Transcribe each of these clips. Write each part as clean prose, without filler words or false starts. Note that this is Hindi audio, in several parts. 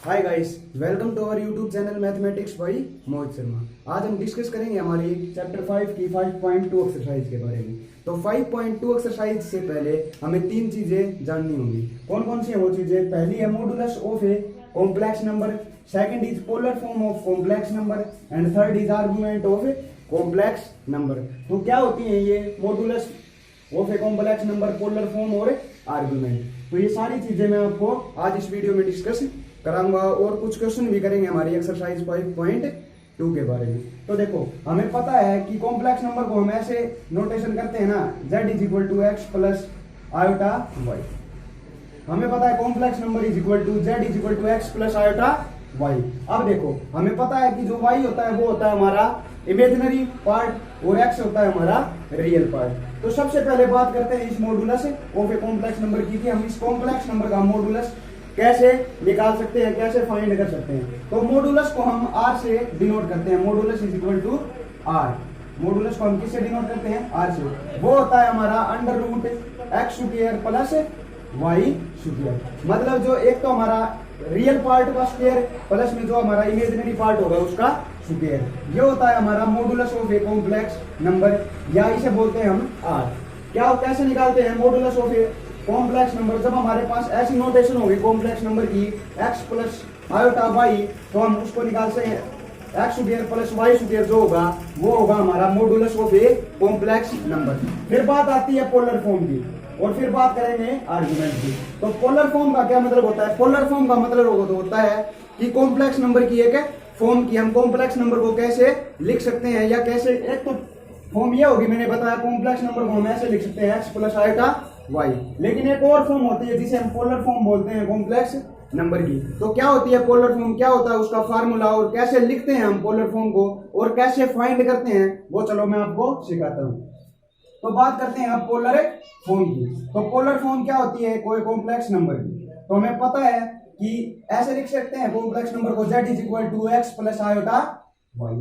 Hi guys, welcome to our YouTube channel mathematics by Mohit Sharma. आज हम डिस्कस करेंगे हमारी चैप्टर 5 की 5.2 एक्सरसाइज के बारे में। तो 5.2 एक्सरसाइज से पहले हमें तीन चीजें जाननी होंगी। कौन कौन सी है वो चीजें? पहली है modulus of a complex number, second is polar form of complex number and third is argument of a complex number. तो क्या होती है ये modulus of a complex number, polar form और आर्गुमेंट? तो ये सारी चीजें मैं आपको आज इस वीडियो में डिस्कस कराऊंगा और कुछ क्वेश्चन भी करेंगे हमारी एक्सरसाइज 5.2 के बारे में। तो देखो, हमें पता है कि कॉम्प्लेक्स नंबर को हम ऐसे नोटेशन करते हैं ना, z is equal to x plus iota y. हमें पता है complex number is equal to z is equal to x plus iota y. अब देखो, हमें पता है कि जो y होता है वो होता है हमारा इमेजिनरी पार्ट और x होता है हमारा रियल पार्ट। तो सबसे पहले बात करते हैं इस modulus of a complex number की, कि हम इस कॉम्प्लेक्स नंबर का मॉडुलस कैसे निकाल सकते हैं, कैसे फाइंड कर सकते हैं। तो मॉडुलस को हम r से डिनोट करते हैं। Modulus is equal to r। Modulus को हम किससे डिनोट करते हैं? r से। वो होता है हमारा under root x square plus y square. मतलब जो एक तो हमारा रियल पार्ट का स्क्वायर प्लस में जो हमारा इमेजिनरी पार्ट होगा उसका स्क्वायर। ये होता है हमारा modulus of a complex number, या इसे बोलते हैं हम r। क्या कैसे निकालते हैं modulus of a complex number? जब हमारे पास ऐसी नोटेशन होगी कॉम्प्लेक्स नंबर की x प्लस आयोटा y, तो हम उसको निकाल सकते हैं x square plus y square जो होगा वो होगा हमारा modulus of a complex number. फिर बात आती है पोलर फॉर्म की, और फिर बात करेंगे आर्गुमेंट की। तो पोलर फॉर्म का क्या मतलब होता है? पोलर फॉर्म का मतलब होता है कि कॉम्प्लेक्स नंबर की एक फॉर्म की हम कॉम्प्लेक्स नंबर को कैसे लिख सकते हैं, या कैसे, एक तो फॉर्म ये होगी, मैंने बताया कॉम्प्लेक्स नंबर को हम ऐसे लिख सकते हैं एक्स प्लस आयोटा वाई। लेकिन एक और फॉर्म होती है जिसे हम पोलर फॉर्म बोलते हैं कॉम्प्लेक्स नंबर की। तो क्या होती है पोलर फॉर्म, क्या होता है उसका फार्मूला, और कैसे लिखते हैं हम पोलर फॉर्म को, और कैसे फाइंड करते हैं, वो चलो मैं आपको सिखाता हूँ। तो बात करते हैं आप पोलर फॉर्म की। तो पोलर फॉर्म क्या होती है कोई कॉम्प्लेक्स नंबर की? तो हमें पता है कि ऐसे लिख सकते हैं कॉम्प्लेक्स नंबर को z is equal to x plus iota y.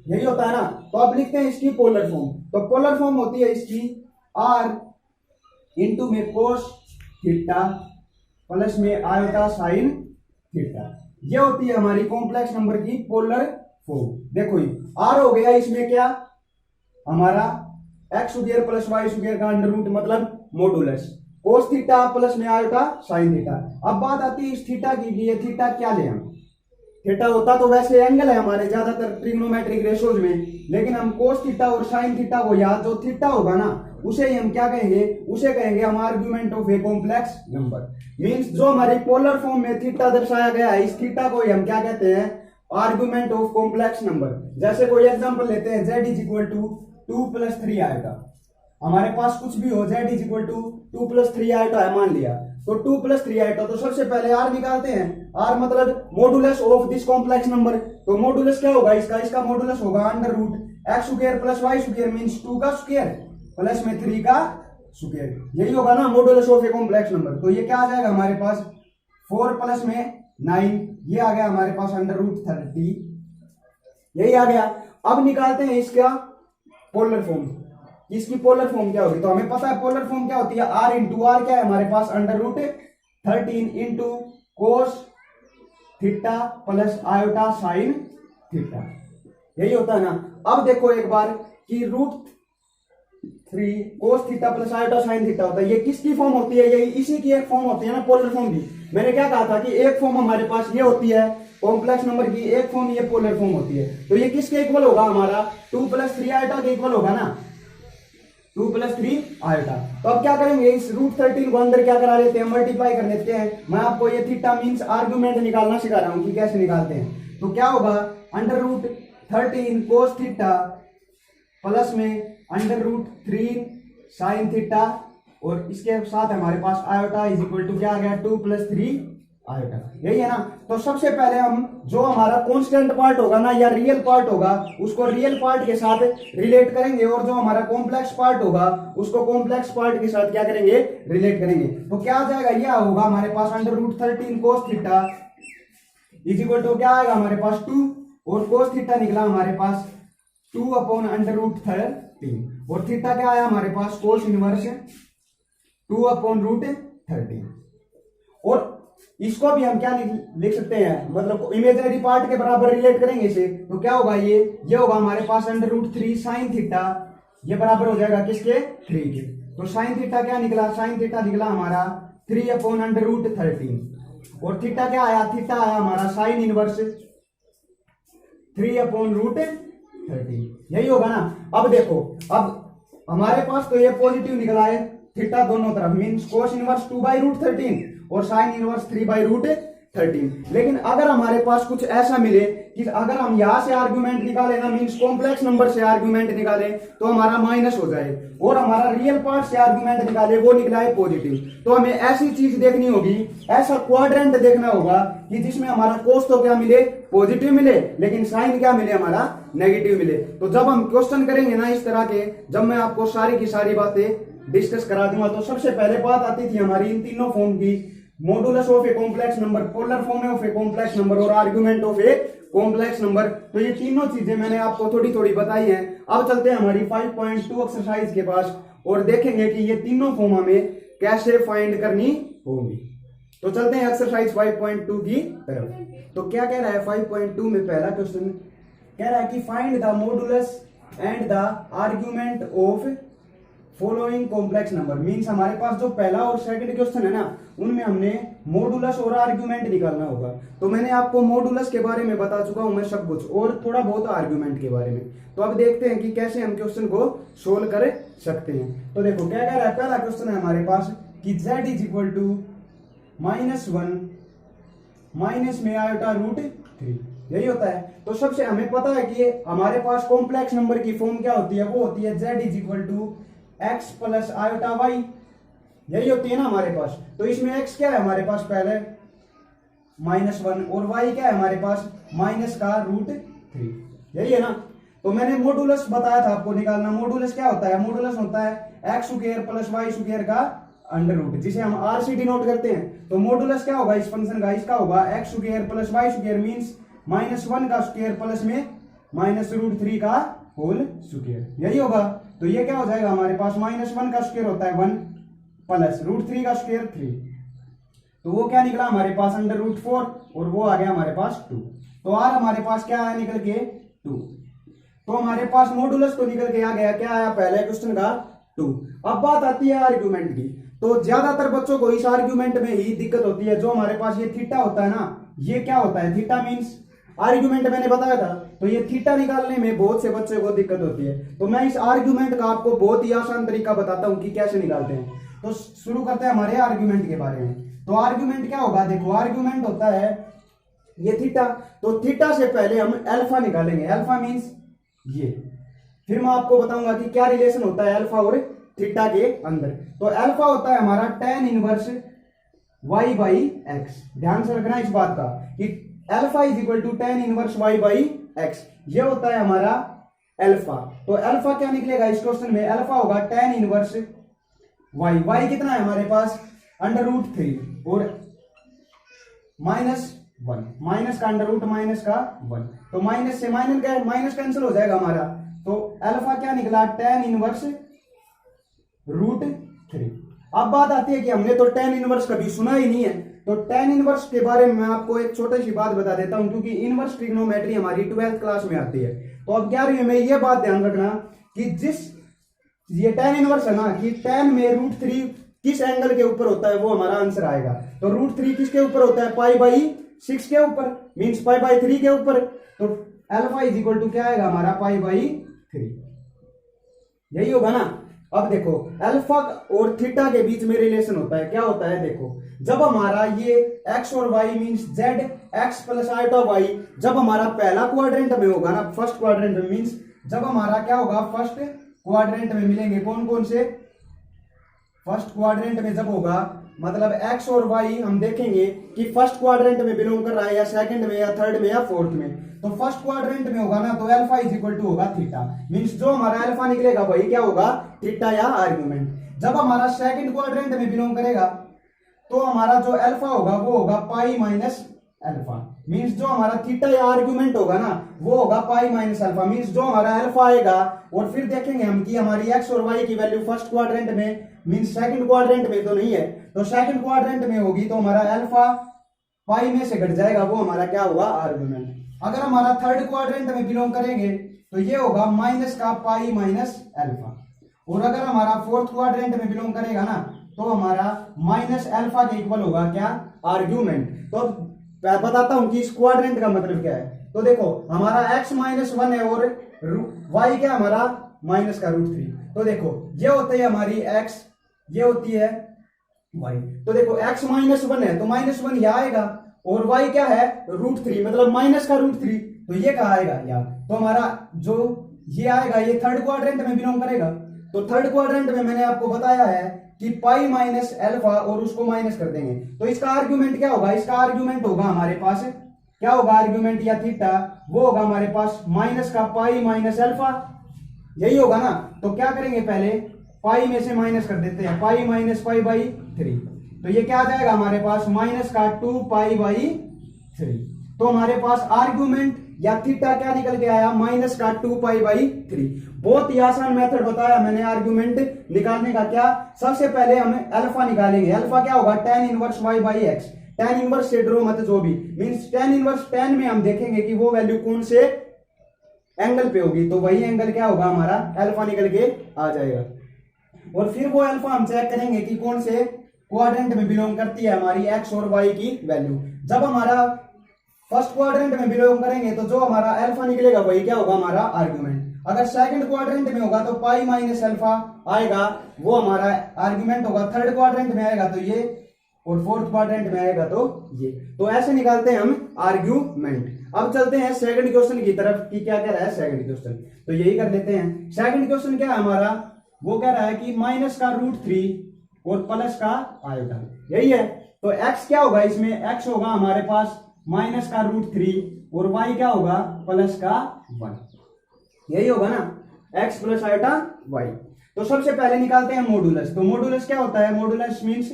यही होता है ना। तो अब लिखते हैं इसकी पोलर फॉर्म। तो पोलर फॉर्म होती है इसकी r इंटू में कोस थीटा प्लस में आयोटा साइन थीटा। ये होती है हमारी कॉम्प्लेक्स नंबर की पोलर फॉर्म। देखो ये r हो गया, इसमें क्या हमारा x square plus y square का अंडर रूट मतलब मॉडुलस, कोस थीटा प्लस में आयोटा साइन थीटा। अब बात आती है इस थीटा की, ये थीटा क्या ले हम? थीटा होता तो वैसे एंगल है हमारे ज्यादातर ट्रिग्नोमेट्रिक रेशोज में, लेकिन हम कोस थीटा और साइन थीटा को, या जो थीटा होगा ना उसे ही हम क्या कहेंगे? उसे कहेंगे हम argument of a complex number. Means जो हमारी पोलर फॉर्म में थीटा दर्शाया गया है, इस थीटा को ही हम क्या कहते हैं? Argument of complex number. जैसे कोई एग्जांपल लेते हैं, z is equal to 2 plus 3 आएगा। हमारे पास कुछ भी हो, z is equal to 2 plus 3 iota है मान लिया, तो 2 प्लस 3 आयोटा। तो सबसे पहले r निकालते हैं। r मतलब modulus of this complex number. तो मॉडुलस क्या होगा इसका मॉडुलस होगा under root x square plus y square, means 2 का स्क्वायर प्लस में 3 का स्क्वायर। यही होगा ना modulus of a complex number. तो ये क्या आ जाएगा हमारे पास? 4 प्लस में 9, ये आ गया हमारे पास अंडर रूट 30। यही आ गया। अब निकालते हैं इसका पोलर फॉर्म। इसकी पोलर फॉर्म क्या होगी? तो हमें पता है पोलर फॉर्म क्या होती है, r इंटू आर क्या है हमारे पास? Under root 13 into cos theta plus iota sine theta. यही होता है ना। अब देखो एक बार कि root 3 cos theta plus iota sine theta होता है, ये किसकी फॉर्म होती है? यही इसी की एक फॉर्म होती है ना पोलर फॉर्म की। मैंने क्या कहा था कि एक फॉर्म हमारे पास ये होती है कॉम्प्लेक्स नंबर की, एक फॉर्म ये पोलर फॉर्म होती है। तो ये किसके इक्वल होगा हमारा? 2 प्लस 3 आयोटा के इक्वल होगा ना, 2 प्लस 3 आयोटा। तो अब क्या करेंगे? इस रूट 13 को अंदर क्या करा लेते हैं? मल्टीप्लाई कर लेते हैं। मैं आपको ये थीटा मींस आर्गुमेंट निकालना सिखा रहा हूं कि कैसे निकालते हैं। तो क्या होगा? Under root 13 cos theta plus में अंडर रूट 3 साइन थीटा, और इसके साथ हमारे पास आयोटा इज इक्वल टू क्या आ गया? 2 प्लस 3 आयोटा। यही है ना। तो सबसे पहले हम जो हमारा कांस्टेंट पार्ट होगा ना, या रियल पार्ट होगा, उसको रियल पार्ट के साथ रिलेट करेंगे, और जो हमारा कॉम्प्लेक्स पार्ट होगा उसको कॉम्प्लेक्स पार्ट के साथ क्या करेंगे? रिलेट करेंगे। तो क्या आ जाएगा? यह होगा हमारे पास under root 13 cos theta is equal to क्या आएगा हमारे पास? 2, और कोस थीटा निकला हमारे पास 2 अपॉन अंडर रूट 13, और थीटा क्या आया हमारे पास? Cos inverse 2 upon root 13। और इसको भी हम क्या लिख सकते हैं, मतलब इमेजिनरी पार्ट के बराबर रिलेट करेंगे इसे, तो क्या होगा, ये होगा हमारे पास √3 साइन थीटा, ये बराबर हो जाएगा किसके, 3 के। तो साइन थीटा क्या निकला, साइन थीटा निकला हमारा 3/√13, और थीटा क्या आया, थीटा आया हमारा साइन इनवर्स 3/√13, यही होगा ना। अब देखो, अब हमारे पास तो ये पॉजिटिव निकला है थीटा दोनों तरफ, मीन्स कोस इनवर्स 2/√13 और साइन इनवर्स 3/√13। लेकिन अगर हमारे पास कुछ ऐसा मिले कि अगर हम यहां से आर्ग्यूमेंट निकाले ना, मीन्स कॉम्प्लेक्स नंबर से आर्ग्यूमेंट निकाले तो हमारा माइनस हो जाए, और हमारा रियल पार्ट से आर्ग्यूमेंट निकाले वो निकला है पॉजिटिव, तो हमें ऐसी चीज देखनी होगी, ऐसा क्वाड्रेंट देखना होगा कि जिसमें हमारा कोस तो क्या मिले, पॉजिटिव मिले, लेकिन साइन क्या मिले, हमारा नेगेटिव मिले। तो जब हम क्वेश्चन करेंगे ना इस तरह के, जब मैं आपको सारी की सारी बातें डिस्कस करा दूंगा, तो सबसे पहले बात आती थी हमारी इन तीनों फॉर्म की, modulus of a complex number, polar form of a complex number और argument of a complex number. तो ये तीनों चीजें मैंने आपको थोड़ी थोड़ी बताई हैं। अब चलते हैं हमारी 5.2 एक्सरसाइज के पास और देखेंगे कि ये तीनों फॉर्म हमें कैसे फाइंड करनी होगी। तो चलते हैं एक्सरसाइज 5.2 की तरफ। तो क्या कह रहा है 5.2 में, पहला क्वेश्चन कह रहा है कि find the modulus and the argument of following complex number. Means हमारे पास जो पहला और सेकंड क्वेश्चन है ना, उनमें हमने मॉडुलस और आर्ग्यूमेंट निकालना होगा। तो मैंने आपको मॉडुलस के बारे में बता चुका हूं मैं सब कुछ, और थोड़ा बहुत आर्ग्यूमेंट के बारे में। तो अब देखते हैं कि कैसे हम क्वेश्चन को सोल्व कर सकते हैं। तो देखो क्या कह रहा है, पहला क्वेश्चन है हमारे पास कि z = -1 माइनस में आयोटा √3, यही होता है। तो सबसे हमें पता है कि हमारे पास कॉम्प्लेक्स नंबर की फॉर्म क्या होती है, वो होती है z x + आयोटा y, यही होती है ना हमारे पास। तो इसमें x क्या है हमारे पास, पहले -1, और y क्या है हमारे पास, -√3, यही है ना। तो मैंने मॉडुलस बताया था आपको निकालना। मॉडुलस क्या होता है, मॉडुलस होता है x² + y² का अंडर रूट, जिसे हम r से डिनोट करते हैं। तो मॉडुलस क्या होगा इस फंक्शन का, इसका होगा x² + y² मींस -1 का स्क्वायर प्लस में -√3 का होल स्क्वायर, यही होगा। तो ये क्या हो जाएगा हमारे पास, -1 का स्क्वायर होता है 1 प्लस √3 का स्क्वायर 3, तो वो क्या निकला हमारे पास √4, और वो आ गया हमारे पास 2। तो r हमारे पास क्या आया निकल के 2। तो हमारे पास मॉडुलस तो निकल के आ गया, क्या आया पहले क्वेश्चन का 2। अब बात आती है आर्ग्यूमेंट की। तो ज्यादातर बच्चों को इस आर्ग्यूमेंट में ही दिक्कत होती है। जो हमारे पास ये थीटा होता है ना, ये क्या होता है, थीटा मींस आर्ग्यूमेंट मैंने बताया था। तो ये थीटा निकालने में बहुत से बच्चों को दिक्कत होती है। तो मैं इस आर्ग्यूमेंट का आपको बहुत ही आसान तरीका बताता हूं कि कैसे निकालते हैं। तो शुरू करते हैं हमारे आर्ग्यूमेंट के बारे में। तो आर्ग्यूमेंट क्या होगा, देखो आर्ग्यूमेंट होता है ये थीटा। तो थीटा से पहले हम अल्फा निकालेंगे, अल्फा मींस ये। फिर मैं आपको बताऊंगा कि क्या रिलेशन होता है अल्फा और थीटा के अंदर। तो अल्फा होता है हमारा tan इनवर्स y/x। ध्यान से रखना इस बात का कि अल्फा = tan इनवर्स y/x, ये होता है हमारा अल्फा। तो अल्फा क्या निकलेगा इस क्वेश्चन में, अल्फा होगा tan इनवर्स y कितना है हमारे पास √3 और -1, माइनस का अंडर रूट माइनस का 1, तो माइनस से माइनस कैंसिल हो जाएगा हमारा। तो अल्फा क्या निकला tan इनवर्स √3। अब बात आती है कि हमने तो tan इनवर्स कभी सुना ही नहीं है। तो tan इनवर्स के बारे में मैं आपको एक छोटी सी बात बता देता हूं, क्योंकि इनवर्स ट्रिग्नोमेट्री हमारी 12th क्लास में आती है। तो अब 11वीं में ये बात ध्यान रखना कि ये tan इनवर्स है ना, कि tan में √3 किस एंगल के ऊपर होता है वो हमारा आंसर आएगा। तो √3 किसके ऊपर होता है, π/6 के ऊपर, मींस π/3 के ऊपर। तो अल्फा = क्या आएगा हमारा π/3, यही होगा ना। अब देखो अल्फा और थीटा के बीच में रिलेशन होता है, क्या होता है देखो, जब हमारा ये x और y means z x + iota y जब हमारा पहला क्वाड्रेंट में होगा ना, फर्स्ट क्वाड्रेंट में, मींस जब हमारा क्या होगा फर्स्ट क्वाड्रेंट में मिलेंगे, कौन कौन से, फर्स्ट क्वाड्रेंट में जब होगा, मतलब x और y हम देखेंगे कि फर्स्ट क्वाड्रेंट में बिलोंग कर रहा है या सेकंड में या थर्ड में या फोर्थ में। तो फर्स्ट क्वाड्रेंट में होगा ना, तो अल्फा = होगा थीटा, मींस जो हमारा अल्फा निकलेगा वही क्या होगा, थीटा या आर्गुमेंट। जब हमारा सेकंड क्वाड्रेंट में बिलोंग करेगा तो हमारा जो अल्फा होगा वो होगा π-अल्फा, मींस जो हमारा थीटा या आर्गुमेंट होगा ना वो होगा π-अल्फा, मींस जो हमारा अल्फा आएगा। और फिर देखेंगे हम कि हमारी x और y की वैल्यू फर्स्ट क्वाड्रेंट में मींस सेकंड क्वाड्रेंट में तो नहीं है, तो सेकंड क्वाड्रेंट में होगी तो हमारा अल्फा पाई में से घट जाएगा वो हमारा क्या होगा आर्गुमेंट। अगर हमारा थर्ड क्वाड्रेंट में बिलोंग करेंगे तो ये होगा माइनस का पाई माइनस अल्फा, और अगर हमारा फोर्थ क्वाड्रेंट में बिलोंग करेगा ना तो हमारा माइनस अल्फा के इक्वल होगा क्या आर्ग्यूमेंट। तो बताता हूं कि इस क्वाड्रेंट का मतलब क्या है। तो देखो हमारा x -1 है और y क्या हमारा माइनस का √3। तो देखो ये होती है हमारी x, ये होती है y। तो देखो x -1 है तो -1 यह आएगा, और y क्या है √3 मतलब माइनस का √3, तो ये कहा आएगा यार। तो हमारा जो ये आएगा ये थर्ड क्वाड्रेंट में बिलोंग करेगा। तो थर्ड क्वाड्रेंट में मैंने आपको बताया है कि पाई माइनस अल्फा और उसको माइनस कर देंगे, तो इसका आर्ग्यूमेंट क्या होगा, इसका आर्ग्यूमेंट होगा हमारे पास क्या होगा आर्ग्यूमेंट या थीटा, वो होगा हमारे पास माइनस का पाई माइनस अल्फा, यही होगा ना। तो क्या करेंगे पहले पाई में से माइनस कर देते हैं, पाई माइनस पाई बाई 3, तो ये क्या आ जाएगा हमारे पास माइनस का 2 पाई बाई 3। तो हमारे पास आर्ग्यूमेंट या थीटा क्या निकल के आया माइनस का 2 पाई बाई 3। बहुत ही आसान मेथड बताया मैंने आर्ग्यूमेंट निकालने का। क्या सबसे पहले हम अल्फा निकालेंगे, अल्फा क्या होगा tan inverse y by x, tan inverse से ड्रो मत जो भी मींस tan इनवर्स tan में हम देखेंगे कि वो वैल्यू कौन से एंगल पे होगी, तो वही एंगल क्या होगा हमारा अल्फा निकल के आ जाएगा। और फिर वो अल्फा हम चेक करेंगे कि कौन से क्वाड्रेंट में बिलोंग करती है हमारी एक्स और वाई की वैल्यू। जब हमारा फर्स्ट क्वाड्रेंट में बिलोंग करेंगे तो जो हमारा अल्फा निकलेगा वही क्या होगा हमारा आर्गुमेंट। अगर सेकंड क्वाड्रेंट में होगा तो पाई माइनस अल्फा आएगा, वो हमारा आर्गुमेंट होगा। थर्ड क्वाड्रेंट में आएगा तो ये, और फोर्थ क्वाड्रेंट में आएगा तो ये। तो ऐसे निकालते हैं हम आर्ग्यूमेंट। अब चलते हैं सेकंड क्वेश्चन की तरफ कि क्या कह रहा है सेकंड क्वेश्चन, तो यही कर लेते हैं। सेकंड क्वेश्चन क्या है हमारा, वो कह रहा है कि माइनस का √3 और प्लस का आयोटा, यही है। तो x क्या होगा इसमें, x होगा हमारे पास माइनस का √3 और y क्या होगा प्लस का 1, यही होगा ना, x प्लस आयोटा y। तो सबसे पहले निकालते हैं मॉडुलस। तो मॉडुलस क्या होता है, मॉडुलस मींस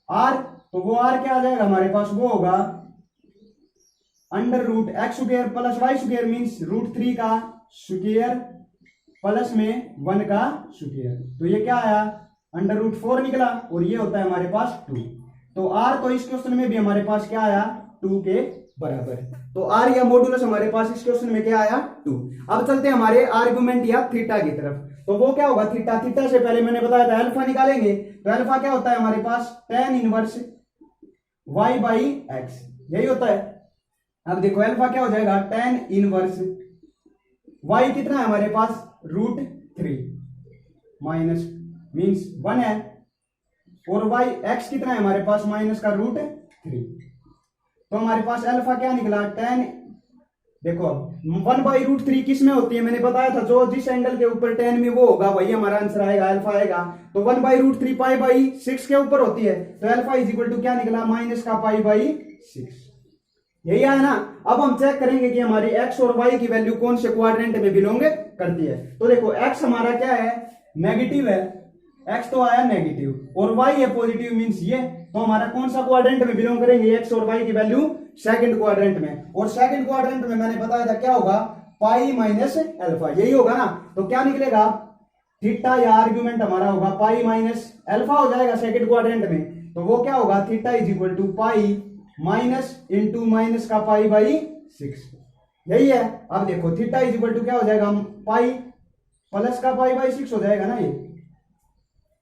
r, तो वो r क्या आ जाएगा हमारे पास, वो होगा √x² प्लस y² मींस √3 का स्क्वायर प्लस में 1 का स्क्वायर, तो ये क्या आया √4 निकला, और ये होता है हमारे पास 2। तो r तो इस क्वेश्चन में भी हमारे पास क्या आया 2 के बराबर। तो r या मॉडुलस हमारे पास इस क्वेश्चन में क्या आया 2। अब चलते हैं हमारे आर्गुमेंट या थीटा की तरफ। तो वो क्या होगा थीटा, थीटा से पहले मैंने बताया था अल्फा निकालेंगे। तो अल्फा क्या होता है हमारे पास tan inverse y by x, यही होता है। अब देखो अल्फा क्या हो जाएगा tan इनवर्स y कितना है हमारे पास √3 माइनस मींस 1 है, और y x कितना है हमारे पास माइनस का √3। तो हमारे पास अल्फा क्या निकला tan, देखो 1/√3 किस में होती है, मैंने बताया था जो जिस एंगल के ऊपर tan में वो होगा वही हमारा आंसर आएगा, अल्फा आएगा। तो 1/√3 पाई बाई 6 के ऊपर होती है, तो अल्फा इज इक्वल टू क्या निकला माइनस का पाई बाई 6, यही आया ना। अब हम चेक करेंगे कि हमारी x और y की वैल्यू कौन से क्वाड्रेंट में बिलोंग करती है। तो देखो x हमारा क्या है नेगेटिव है, x तो आया नेगेटिव, और y है पॉजिटिव मींस ये, तो हमारा कौन सा क्वाड्रेंट में बिलोंग करेंगे x और y की वैल्यू सेकंड क्वाड्रेंट में। और सेकंड क्वाड्रेंट में मैंने बताया था क्या होगा पाई माइनस अल्फा, यही होगा ना। तो क्या निकलेगा थीटा या आर्ग्यूमेंट हमारा होगा पाई माइनस अल्फा हो जाएगा सेकंड क्वाड्रेंट में। तो वो क्या होगा theta is equal to pi minus into minus का पाई बाई 6, यही है। अब देखो थीटा इज इक्वल टू क्या हो जाएगा पाई प्लस का पाई बाई 6 हो जाएगा ना, ये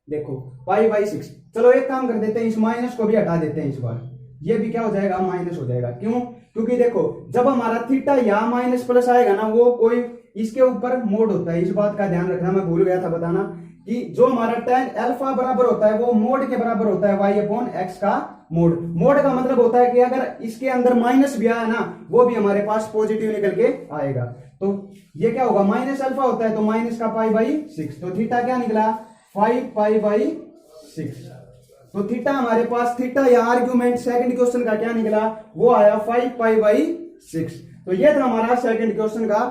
देखो पाई बाई 6। चलो एक काम कर देते हैं, इस माइनस को भी हटा देते हैं इस बार, ये भी क्या हो जाएगा माइनस हो जाएगा। क्यों, क्योंकि देखो जब हमारा थीटा या माइनस प्लस आएगा ना वो कोई इसके ऊपर मोड होता है, इस बात का ध्यान रखना, मैं भूल गया था बताना कि जो हमारा tan अल्फा बराबर होता है वो मोड के बराबर होता है y/x का मोड। मोड का मतलब होता है कि अगर इसके अंदर माइनस भी आया ना वो भी हमारे पास पॉजिटिव निकल के आएगा। तो ये क्या होगा माइनस अल्फा होता है तो माइनस का पाई बाई 6, तो थीटा क्या निकला 5 पाई बाई 6। तो थीटा हमारे पास थीटा या आर्ग्यूमेंट सेकंड क्वेश्चन का क्या निकला वो आया 5 पाई बाई 6। तो ये था हमारा सेकंड क्वेश्चन का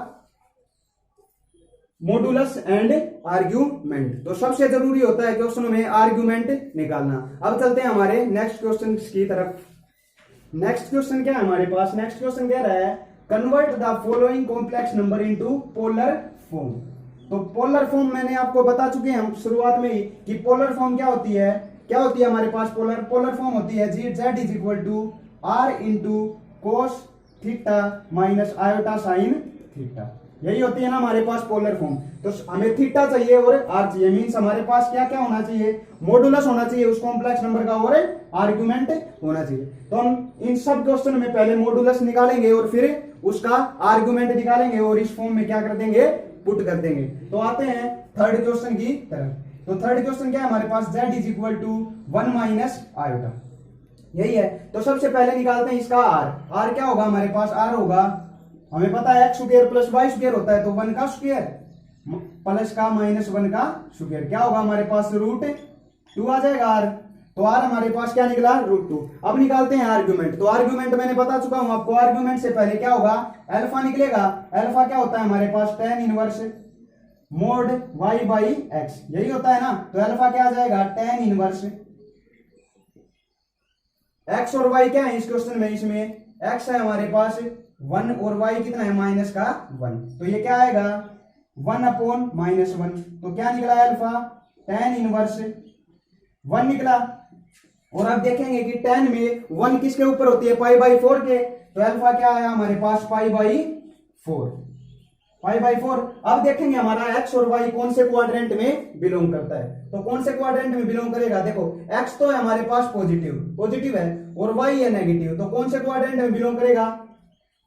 मॉडुलस एंड आर्ग्यूमेंट। तो सबसे जरूरी होता है क्वेश्चन में आर्ग्यूमेंट निकालना। अब चलते हैं हमारे नेक्स्ट क्वेश्चन की तरफ। नेक्स्ट क्वेश्चन क्या है हमारे पास, नेक्स्ट क्वेश्चन कह रहा है convert the following complex number into polar form. तो पोलर फॉर्म मैंने आपको बता चुके हैं हम शुरुआत में ही कि पोलर फॉर्म क्या होती है, क्या होती है हमारे पास पोलर फॉर्म होती है z is equal to r into cos theta minus iota sine theta. यही होती है ना हमारे पास पोलर फॉर्म। तो हमें थीटा चाहिए और आर चाहिए, मीन्स हमारे पास क्या क्या होना चाहिए, मॉडुलस होना चाहिए उस कॉम्प्लेक्स नंबर का और आर्गुमेंट होना चाहिए। तो हम इन सब क्वेश्चन में पहले मॉडुलस निकालेंगे और फिर उसका आर्गुमेंट निकालेंगे और इस फॉर्म में क्या कर देंगे, पुट कर देंगे। तो आते हैं थर्ड क्वेश्चन की तरफ। तो थर्ड क्वेश्चन क्या है हमारे पास, z is equal to 1 minus iota, यही है। तो सबसे पहले निकालते हैं इसका r क्या होगा हमारे पास, r होगा, हमें पता है x square plus y square होता है, तो 1 का स्क्वायर प्लस का माइनस 1 का स्क्वायर, क्या होगा हमारे पास रूट 2 आ जाएगा r। तो r हमारे पास क्या निकला, रूट 2। अब निकालते हैं आर्गुमेंट। तो आर्गुमेंट मैंने बता चुका हूं आपको, आर्गुमेंट से पहले क्या होगा, अल्फा निकलेगा। अल्फा क्या होता है हमारे पास, tan inverse mod y by x, यही होता है ना। तो अल्फा क्या आ जाएगा, tan इनवर्स x और y क्या है इस क्वेश्चन में, इसमें x है हमारे पास 1 और y कितना है, माइनस का 1। तो ये क्या आएगा 1 अपॉन माइनस 1। तो क्या निकला अल्फा, tan इनवर्स 1 निकला। और अब देखेंगे कि tan में 1 किसके ऊपर होती है, पाई बाई 4 के। तो अल्फा क्या आया हमारे पास, पाई बाई 4, पाई बाई 4। अब देखेंगे हमारा x और y कौन से क्वाड्रेंट में बिलोंग करता है। तो कौन से क्वाड्रेंट में बिलोंग करेगा, देखो x तो है हमारे पास पॉजिटिव है और y है नेगेटिव, तो कौन से क्वाड्रेंट में बिलोंग करेगा,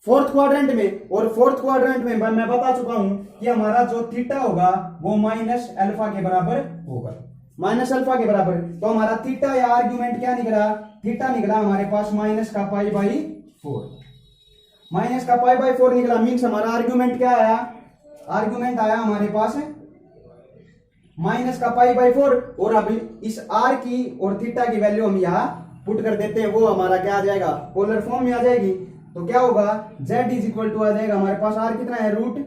फोर्थ क्वाड्रेंट में। और फोर्थ क्वाड्रेंट में मैं बता चुका हूं कि हमारा जो थीटा होगा वो माइनस अल्फा के बराबर होगा, माइनस अल्फा के बराबर। तो हमारा थीटा या आर्ग्यूमेंट क्या निकला, थीटा निकला हमारे पास माइनस का पाई बाई 4, माइनस का पाई बाई 4 निकला। मीन्स हमारा आर्ग्यूमेंट क्या आया, आर्ग्यूमेंट आया हमारे पास माइनस का पाई बाई 4। और अब इस r की और थीटा की वैल्यू हम यहाँ पुट कर देते हैं, वो हमारा क्या आ जाएगा, पोलर फॉर्म में आ जाएगी। तो क्या होगा, z इज इक्वल टू आ जाएगा हमारे पास r कितना है, रूट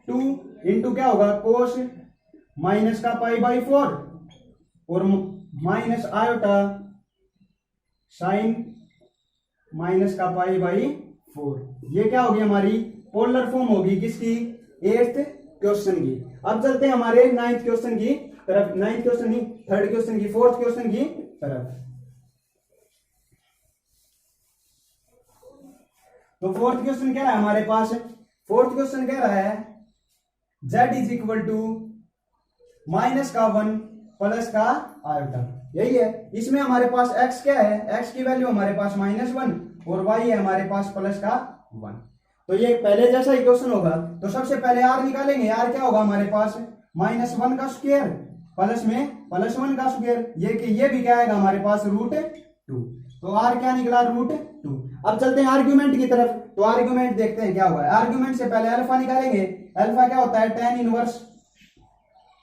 2 इंटू क्या होगा, कोस माइनस का पाई बाई 4 और माइनस आयोटा साइन माइनस का पाई बाई 4। ये क्या होगी हमारी पोलर फॉर्म होगी किसकी, 8th क्वेश्चन की। अब चलते हैं हमारे 9th क्वेश्चन की तरफ, 9th क्वेश्चन नहीं, 3rd क्वेश्चन की, 4th क्वेश्चन की तरफ। तो 4th क्वेश्चन क्या है हमारे पास, 4th क्वेश्चन कह रहा है z is equal to minus का 1 प्लस का आयोटा, यही है। इसमें हमारे पास x क्या है, x की वैल्यू हमारे पास -1 और y है हमारे पास प्लस का 1। तो ये पहले जैसा ही क्वेश्चन होगा। तो सबसे पहले r निकालेंगे, r क्या होगा हमारे पास, -1 का स्क्वायर प्लस में प्लस 1 का स्क्वायर, ये भी क्या आएगा हमारे पास, रूट 2। तो r क्या निकला, रूट 2। अब चलते हैं आर्ग्यूमेंट की तरफ। तो आर्ग्यूमेंट देखते हैं क्या होगा। आर्ग्यूमेंट से पहले अल्फा निकालेंगे। अल्फा क्या होता है, tan inverse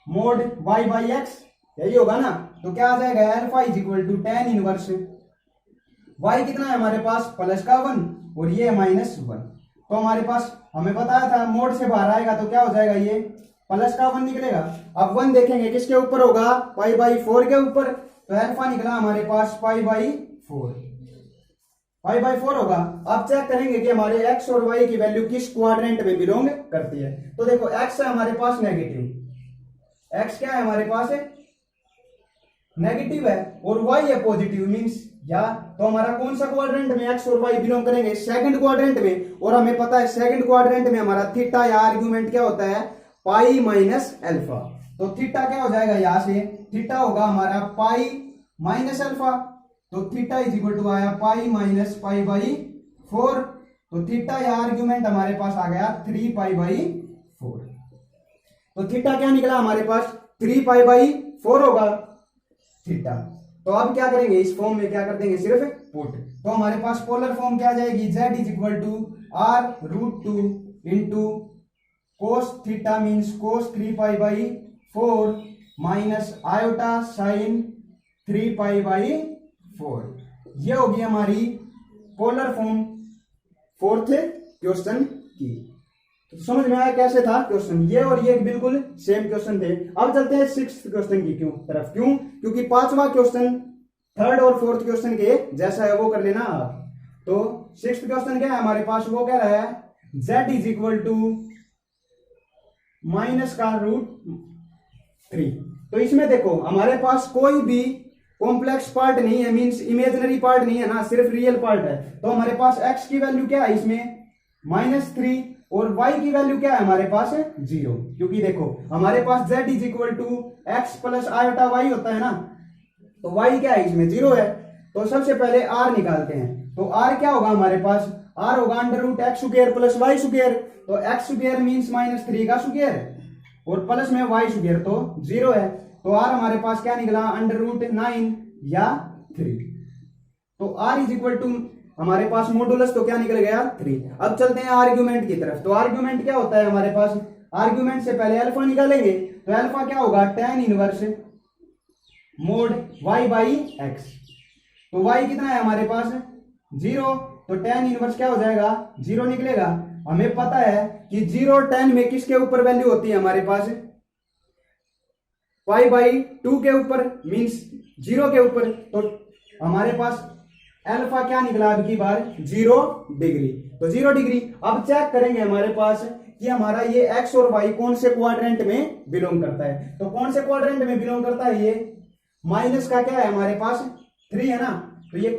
mod y by x, यही होगा ना। तो क्या आ जाएगा, alpha is equal to tan inverse y कितना है हमारे पास, प्लस का 1 और ये -1। तो हमारे पास हमें बताया था मोड से बाहर आएगा तो क्या हो जाएगा, ये प्लस का 1 निकलेगा। अब 1 देखेंगे किसके ऊपर होगा, पाई बाई 4 के ऊपर। तो अल्फा निकला हमारे पास पाई बाई 4, पाई बाई 4 होगा। अब चेक करेंगे कि हमारे x और y की वैल्यू किस क्वाड्रेंट में बिलोंग करती है। तो देखो x है हमारे पास नेगेटिव, x क्या है हमारे पास नेगेटिव है और y है पॉजिटिव, मींस या तो हमारा कौन सा क्वाड्रेंट में x और y बिलोंग करेंगे, सेकंड क्वाड्रेंट में। और हमें पता है सेकंड क्वाड्रेंट में हमारा थीटा या आर्गुमेंट क्या होता है, पाई माइनस अल्फा। तो थीटा क्या हो जाएगा, यहां से थीटा होगा हमारा पाई माइनस अल्फा। तो थीटा इज इक्वल टू आया पाई माइनस पाई बाई 4। तो थीटा या आर्गुमेंट हमारे पास आ गया 3 पाई बाई 4। तो थीटा क्या निकला हमारे पास, 3 पाई बाई 4 होगा थीटा। तो अब क्या करेंगे, इस फॉर्म में क्या कर देंगे, सिर्फ पुट। तो हमारे पास पोलर फॉर्म क्या आ जाएगी, z is equal to r root 2 into cos theta means cos 3 pi by 4 minus iota sine 3 pi by 4। ये होगी हमारी पोलर फॉर्म 4th क्वेश्चन की। तो समझ में आया कैसे था क्वेश्चन, ये और ये बिल्कुल सेम क्वेश्चन थे। अब चलते हैं 6th क्वेश्चन की तरफ। क्यों, क्योंकि 5वां क्वेश्चन 3rd और 4th क्वेश्चन के जैसा है वो कर लेना आप। तो 6th क्वेश्चन क्या है हमारे पास, वो कह रहा है z is equal to minus का रूट 3। तो इसमें देखो हमारे पास कोई भी कॉम्प्लेक्स पार्ट नहीं है, मींस इमेजिनरी पार्ट नहीं है ना, सिर्फ रियल पार्ट है। तो हमारे पास x की वैल्यू क्या है इसमें -3 और y की वैल्यू क्या है हमारे पास 0, क्योंकि देखो हमारे पास z is equal to x plus iota y होता है ना, तो y क्या है इसमें 0 है। तो सबसे पहले r निकालते हैं, तो r क्या होगा हमारे पास, r होगा under root x square plus y square, तो एक्स स्क्वायर मीन्स -3 का स्क्वायर और प्लस में वाई स्क्वायर तो 0 है, तो r हमारे पास क्या निकला अंडर रूट 9 या 3। तो r इज इक्वल टू हमारे पास मॉडुलस तो क्या निकल गया 3। अब चलते हैं आर्ग्यूमेंट की तरफ। तो आर्ग्यूमेंट क्या होता है हमारे पास, आर्ग्यूमेंट से पहले अल्फा निकालेंगे, तो अल्फा क्या होगा tan inverse mod y by x. तो y कितना है हमारे पास 0, तो tan इनवर्स क्या हो जाएगा 0 निकलेगा। हमें पता है कि 0 और tan में किसके ऊपर वैल्यू होती है हमारे पास, पाई बाई 2 के ऊपर, मींस 0 के ऊपर। तो हमारे पास अल्फा क्या निकला अब की बार 0 डिग्री, तो 0 डिग्री। अब चेक करेंगे हमारे पास कि हमारा ये x और y कौन से क्वाड्रेंट में बिलोंग करता है। तो कौन से क्वाड्रेंट में बिलोंग करता है, ये माइनस का क्या है हमारे पास 3 है ना, तो ये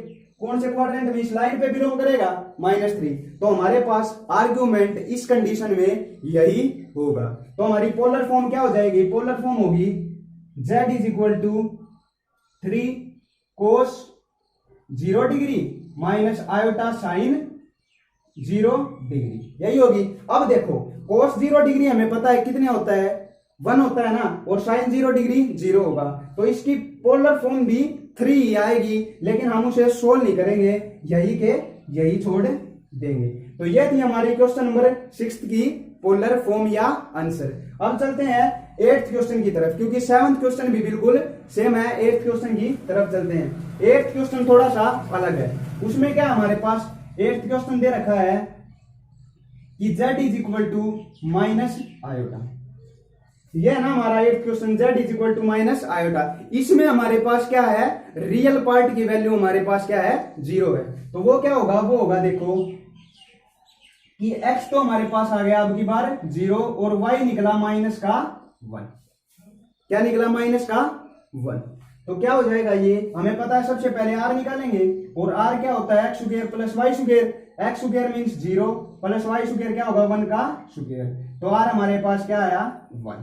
कौन से क्वाड्रेंट में इस लाइन पे बिलोंग करेगा -3। तो हमारे पास आर्ग्यूमेंट इस कंडीशन में यही होगा। तो हमारी पोलर फॉर्म क्या हो जाएगी, पोलर फॉर्म होगी z is equal to 3 cos 0 degree minus iota sine 0 degree, यही होगी। अब देखो कोस 0 डिग्री हमें पता है कितने होता है 1 होता है ना, और साइन 0 डिग्री 0 होगा, तो इसकी पोलर फॉर्म भी 3 ही आएगी, लेकिन हम उसे सोल्व नहीं करेंगे, यही के यही छोड़ देंगे। तो ये थी हमारी क्वेश्चन नंबर 6 की पोलर फॉर्म या आंसर। अब चलते हैं 8th क्वेश्चन की तरफ, क्योंकि 7th क्वेश्चन भी बिल्कुल सेम है। 8th क्वेश्चन की तरफ चलते हैं। 8th क्वेश्चन थोड़ा सा अलग है, उसमें क्या हमारे पास 8th क्वेश्चन दे रखा है कि z is equal to minus iota, ये है ना हमारा 8th question, z is equal to minus iota. इसमें हमारे पास क्या है, रियल पार्ट की वैल्यू हमारे पास क्या है 0 है, तो वो क्या होगा, वो होगा देखो कि x तो हमारे पास आ गया अब की बार 0 और y निकला माइनस का 1, क्या निकला माइनस का 1। तो क्या हो जाएगा, ये हमें पता है, सबसे पहले r निकालेंगे, और r क्या होता है x square plus y square, x square means 0 plus y square क्या होगा 1 का स्क्वायर, तो r हमारे पास क्या आया 1,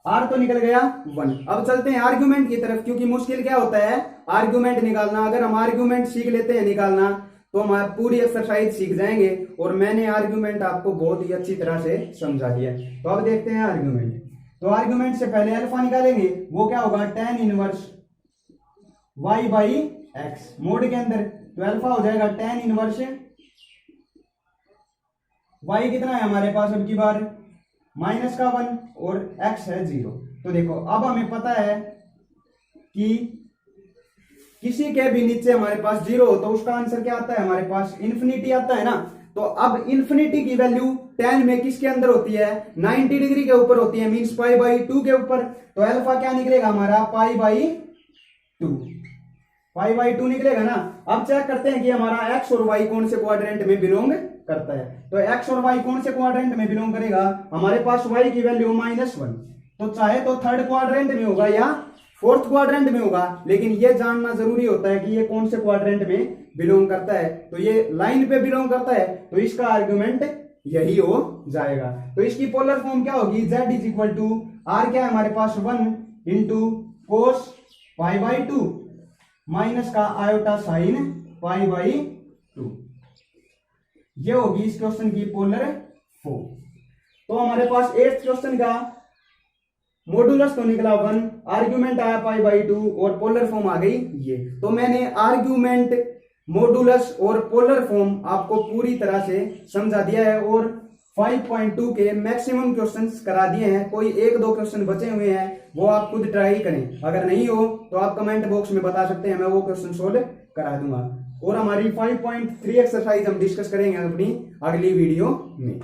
r तो निकल गया 1। अब चलते हैं आर्ग्यूमेंट की तरफ, क्योंकि मुश्किल क्या होता है आर्ग्यूमेंट निकालना। अगर हम आर्ग्यूमेंट सीख लेते हैं निकालना तो हम पूरी एक्सरसाइज सीख जाएंगे, और मैंने आर्ग्यूमेंट आपको बहुत ही अच्छी तरह से समझा दिया। तो अब देखते हैं आर्ग्यूमेंट। तो आर्ग्यूमेंट से पहले अल्फा निकालेंगे, वो क्या होगा tan inverse y by x mode के अंदर, तो अल्फा हो जाएगा tan इनवर्स y कितना है हमारे पास अब की बार माइनस का 1 और x है 0। तो देखो अब हमें पता है कि किसी के भी नीचे हमारे पास 0 हो तो उसका आंसर क्या आता है हमारे पास इन्फिनिटी आता है ना। तो अब इन्फिनिटी की वैल्यू tan में किसके अंदर होती है 90 डिग्री के ऊपर होती है, मींस पाई बाई 2 के ऊपर। तो अल्फा क्या निकलेगा हमारा पाई बाई 2 निकलेगा ना। अब चेक करते हैं कि हमारा x और y कौन से क्वाड्रेंट में बिलोंग करता है। तो x और y कौन से क्वाड्रेंट में बिलोंग करेगा, हमारे पास y की वैल्यू -1, तो चाहे तो थर्ड क्वाड्रेंट में होगा या फोर्थ क्वाड्रेंट में होगा, लेकिन ये जानना जरूरी होता है कि ये कौन से क्वाड्रेंट में बिलोंग करता है। तो ये लाइन पे बिलोंग करता है, तो इसका आर्गुमेंट यही हो जाएगा। तो इसकी पोलर फॉर्म क्या होगी, z is equal to r क्या है हमारे पास 1 into cos pi by 2 minus का आयोटा साइन पाई बाई 2, ये होगी इस क्वेश्चन की पोलर फॉर्म। तो हमारे पास 8th क्वेश्चन का मॉडुलस तो निकला 1, आर्ग्यूमेंट आया पाई बाई 2 और पोलर फॉर्म आ गई ये। तो मैंने आर्ग्यूमेंट, मॉडुलस और पोलर फॉर्म आपको पूरी तरह से समझा दिया है, और 5.2 के मैक्सिमम क्वेश्चंस करा दिए हैं। कोई 1-2 क्वेश्चन बचे हुए हैं, वो आप खुद ट्राई करें। अगर नहीं हो तो आप कमेंट बॉक्स में बता सकते हैं, मैं वो क्वेश्चन सोल्व करा दूंगा। और हमारी 5.3 एक्सरसाइज हम डिस्कस करेंगे अपनी अगली वीडियो में।